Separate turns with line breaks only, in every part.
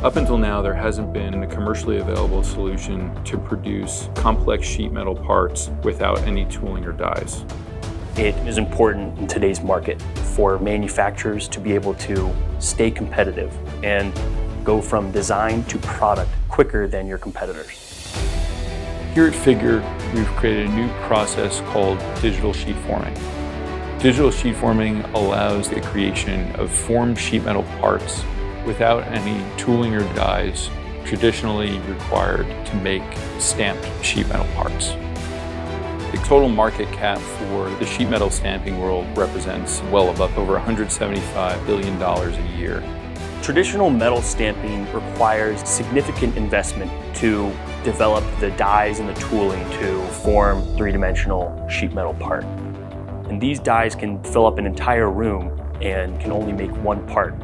Up until now, there hasn't been a commercially available solution to produce complex sheet metal parts without any tooling or dies.
It is important in today's market for manufacturers to be able to stay competitive and go from design to product quicker than your competitors.
Here at Figur, we've created a new process called digital sheet forming. Digital sheet forming allows the creation of formed sheet metal parts without any tooling or dies traditionally required to make stamped sheet metal parts. The total market cap for the sheet metal stamping world represents well above over $175 billion a year.
Traditional metal stamping requires significant investment to develop the dies and the tooling to form three-dimensional sheet metal part. And these dies can fill up an entire room and can only make one part.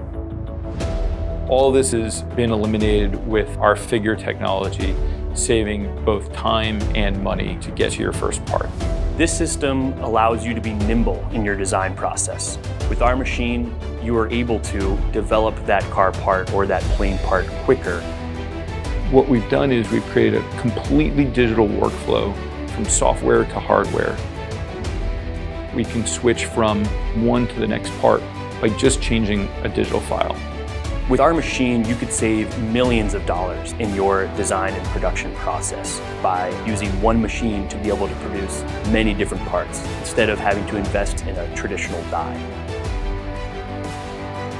All this has been eliminated with our Figur technology, saving both time and money to get to your first part.
This system allows you to be nimble in your design process. With our machine, you are able to develop that car part or that plane part quicker.
What we've done is we've created a completely digital workflow from software to hardware. We can switch from one to the next part by just changing a digital file.
With our machine, you could save millions of dollars in your design and production process by using one machine to be able to produce many different parts instead of having to invest in a traditional die.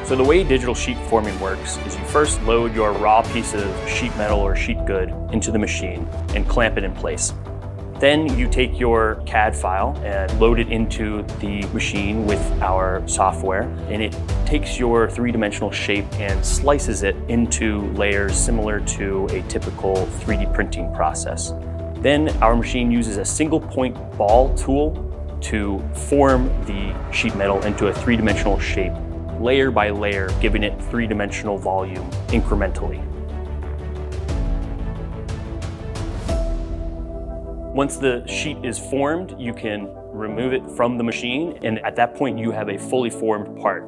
So the way digital sheet forming works is you first load your raw piece of sheet metal or sheet good into the machine and clamp it in place. Then you take your CAD file and load it into the machine with our software, and it takes your three-dimensional shape and slices it into layers similar to a typical 3D printing process. Then our machine uses a single point ball tool to form the sheet metal into a three-dimensional shape, layer by layer, giving it three-dimensional volume incrementally. Once the sheet is formed, you can remove it from the machine, and at that point you have a fully formed part.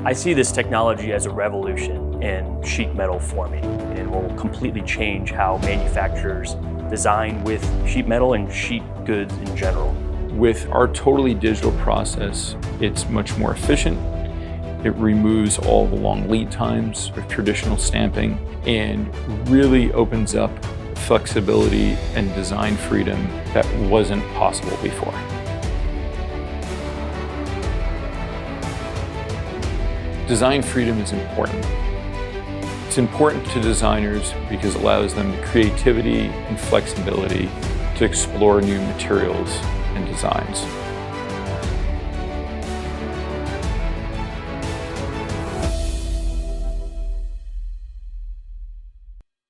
I see this technology as a revolution in sheet metal forming, and will completely change how manufacturers design with sheet metal and sheet goods in general.
With our totally digital process, it's much more efficient. It removes all the long lead times of traditional stamping and really opens up flexibility and design freedom that wasn't possible before. Design freedom is important. It's important to designers because it allows them the creativity and flexibility to explore new materials and designs.